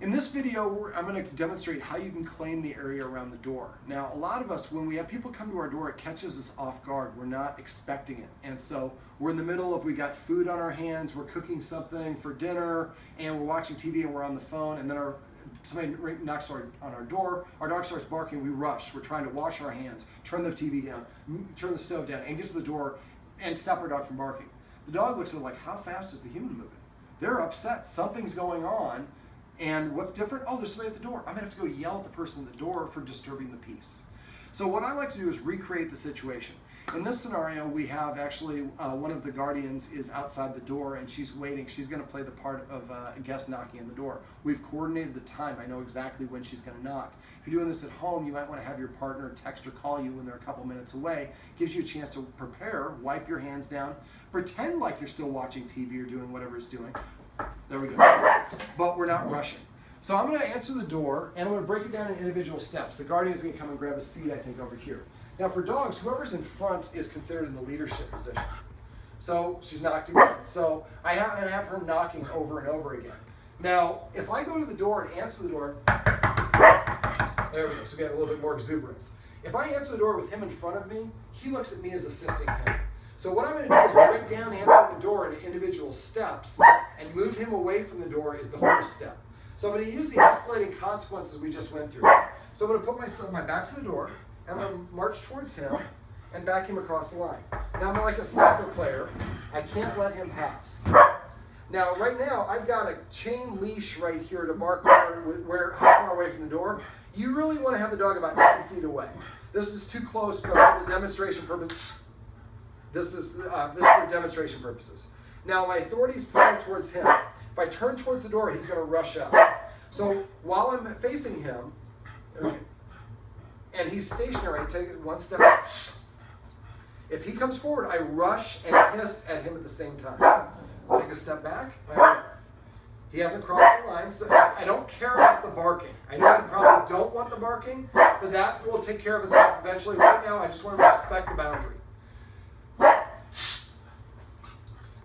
In this video, I'm going to demonstrate how you can claim the area around the door. Now, a lot of us, when we have people come to our door, it catches us off guard. We're not expecting it. And so we're in the middle of, we got food on our hands, we're cooking something for dinner, and we're watching TV and we're on the phone, and then somebody knocks on our door, our dog starts barking, we rush. We're trying to wash our hands, turn the TV down, turn the stove down, and get to the door and stop our dog from barking. The dog looks at it like, how fast is the human moving? They're upset, something's going on. And what's different? Oh, there's somebody at the door. I'm gonna have to go yell at the person at the door for disturbing the peace. So what I like to do is recreate the situation. In this scenario, we have actually one of the guardians is outside the door and she's waiting. She's gonna play the part of a guest knocking on the door. We've coordinated the time. I know exactly when she's gonna knock. If you're doing this at home, you might wanna have your partner text or call you when they're a couple minutes away. Gives you a chance to prepare, wipe your hands down, pretend like you're still watching TV or doing whatever it's doing. There we go. But we're not rushing. So I'm going to answer the door, and I'm going to break it down in individual steps. The guardian is going to come and grab a seat, I think, over here. Now, for dogs, whoever's in front is considered in the leadership position. So she's knocked again. So I'm going to have her knocking over and over again. Now, if I go to the door and answer the door, there we go. So we have a little bit more exuberance. If I answer the door with him in front of me, he looks at me as assisting him. So what I'm going to do is break down answering the door into individual steps and move him away from the door is the first step. So I'm going to use the escalating consequences we just went through. So I'm going to put my back to the door, and I'm going to march towards him and back him across the line. Now I'm like a soccer player. I can't let him pass. Now right now I've got a chain leash right here to mark where how far away from the door. You really want to have the dog about 10 feet away. This is too close, but for the demonstration purpose, this is for demonstration purposes. Now my authority is pointing towards him. If I turn towards the door, he's going to rush up. So while I'm facing him, and he's stationary, I take it one step back. If he comes forward, I rush and hiss at him at the same time. Take a step back. He hasn't crossed the line, so I don't care about the barking. I know you probably don't want the barking, but that will take care of itself eventually. Right now, I just want to respect the boundary.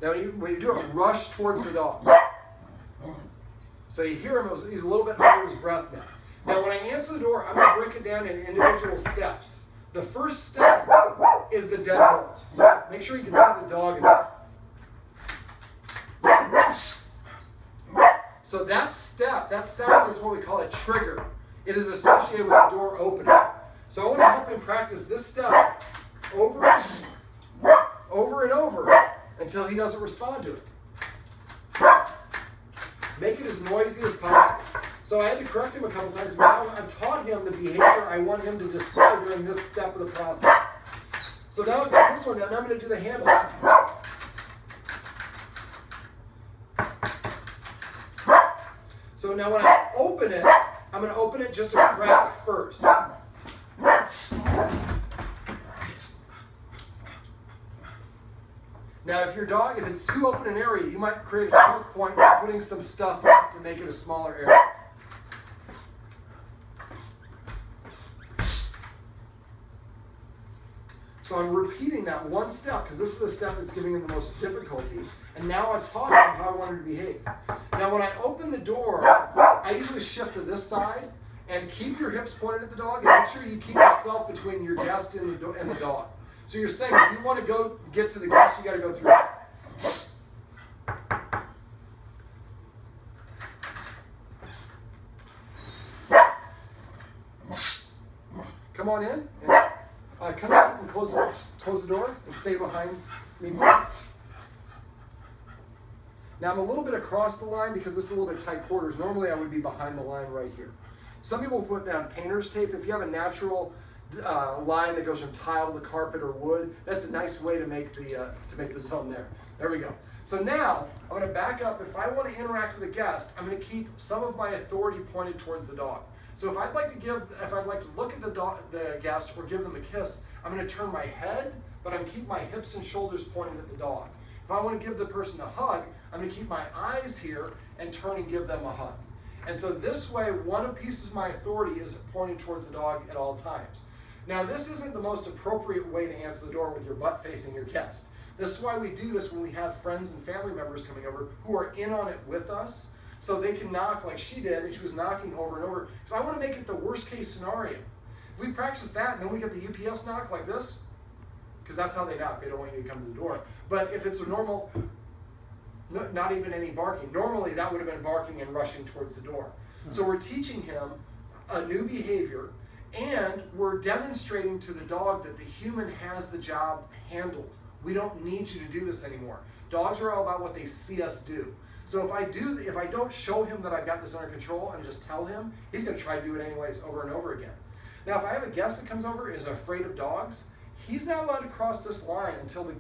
Now, when you do it, rush towards the dog. So you hear him, he's a little bit under his breath now. Now, when I answer the door, I'm going to break it down in individual steps. The first step is the deadbolt. So make sure you can see the dog in this. So that step, that sound is what we call a trigger. It is associated with the door opening. So I want to help him practice this step over and over until he doesn't respond to it. Make it as noisy as possible. So I had to correct him a couple times. Now I've taught him the behavior I want him to display during this step of the process. So now I've got this one down. Now I'm going to do the handle. So now when I open it, I'm going to open it just a crack first. Now, if it's too open an area, you might create a choke point by putting some stuff up to make it a smaller area. So I'm repeating that one step because this is the step that's giving him the most difficulty. And now I've taught him how I want him to behave. Now, when I open the door, I usually shift to this side and keep your hips pointed at the dog and make sure you keep yourself between your guest and the dog. So you're saying if you want to get to the guest, you got to go through it. Come on in. And, come out and close the door and stay behind me. Now I'm a little bit across the line because this is a little bit tight quarters. Normally I would be behind the line right here. Some people put down painter's tape. If you have a natural line that goes from tile to carpet or wood, that's a nice way to make the zone there. There we go. So now I'm going to back up. If I want to interact with a guest, I'm going to keep some of my authority pointed towards the dog. So if I'd like to look at the guest or give them a kiss, I'm going to turn my head, but I'm going to keep my hips and shoulders pointed at the dog. If I want to give the person a hug, I'm going to keep my eyes here and turn and give them a hug. And so this way, one piece of my authority is pointing towards the dog at all times. Now, this isn't the most appropriate way to answer the door with your butt facing your guest. This is why we do this when we have friends and family members coming over who are in on it with us. So they can knock like she did, and she was knocking over and over. Because I want to make it the worst case scenario. If we practice that and then we get the UPS knock like this, because that's how they knock. They don't want you to come to the door. But if it's a normal, not even any barking, normally that would have been barking and rushing towards the door. So we're teaching him a new behavior, and we're demonstrating to the dog that the human has the job handled. We don't need you to do this anymore. Dogs are all about what they see us do. So if I don't show him that I've got this under control and just tell him, he's going to try to do it anyways over and over again. Now, if I have a guest that comes over and is afraid of dogs, he's not allowed to cross this line until to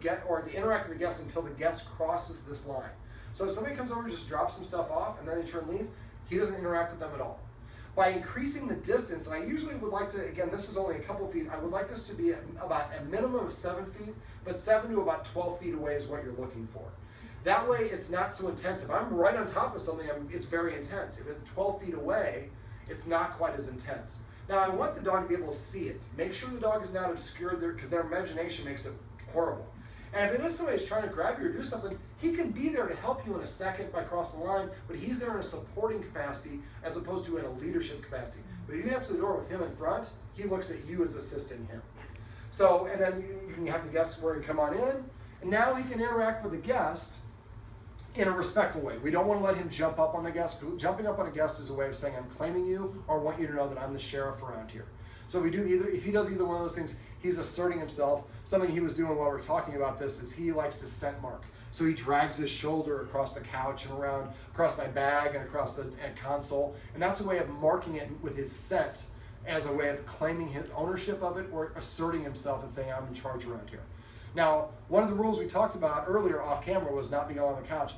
interact with the guest until the guest crosses this line. So if somebody comes over and just drops some stuff off and then they turn and leave, he doesn't interact with them at all. By increasing the distance, and I usually would like to, again, this is only a couple feet, I would like this to be about a minimum of 7 feet, but 7 to about 12 feet away is what you're looking for. That way it's not so intense. If I'm right on top of something, it's very intense. If it's 12 feet away, it's not quite as intense. Now I want the dog to be able to see it. Make sure the dog is not obscured there, because their imagination makes it horrible. And if it is somebody who's trying to grab you or do something, he can be there to help you in a second by crossing the line, but he's there in a supporting capacity as opposed to in a leadership capacity. But if you answer the door with him in front, he looks at you as assisting him. So, and then you can have the guest where he come on in, and now he can interact with the guest in a respectful way. We don't want to let him jump up on the guest. Jumping up on a guest is a way of saying, I'm claiming you, or I want you to know that I'm the sheriff around here. So if he does either one of those things, he's asserting himself. Something he was doing while we're talking about this is he likes to scent mark. So he drags his shoulder across the couch and around, across my bag and across the console. And that's a way of marking it with his scent as a way of claiming his ownership of it or asserting himself and saying, I'm in charge around here. Now, one of the rules we talked about earlier off camera was not being on the couch.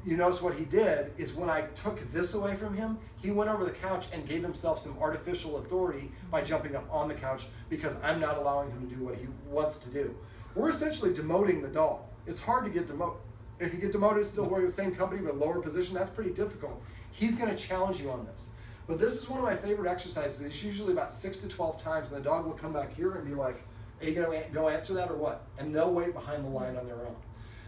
You notice what he did is when I took this away from him, he went over the couch and gave himself some artificial authority by jumping up on the couch because I'm not allowing him to do what he wants to do. We're essentially demoting the dog. It's hard to get demoted. If you get demoted, still working at the same company but lower position, that's pretty difficult. He's going to challenge you on this. But this is one of my favorite exercises. It's usually about 6 to 12 times, and the dog will come back here and be like, are you going to go answer that or what? And they'll wait behind the line on their own.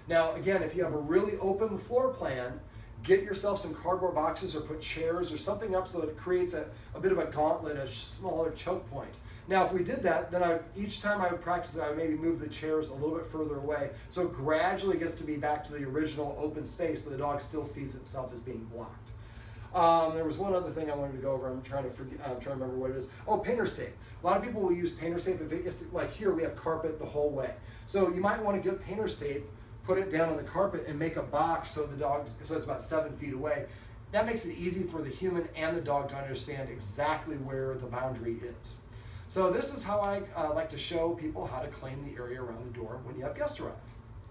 Now, again, if you have a really open floor plan, get yourself some cardboard boxes or put chairs or something up so that it creates a bit of a gauntlet, a smaller choke point. Now, if we did that, then each time I would practice it, I would maybe move the chairs a little bit further away. So it gradually gets to be back to the original open space, but the dog still sees himself as being blocked. There was one other thing I wanted to go over. I'm trying to remember what it is. Oh, painter's tape. A lot of people will use painter's tape if like here we have carpet the whole way. So you might want to get painter's tape, put it down on the carpet, and make a box so so it's about 7 feet away. That makes it easy for the human and the dog to understand exactly where the boundary is. So this is how I like to show people how to claim the area around the door when you have guests arrive.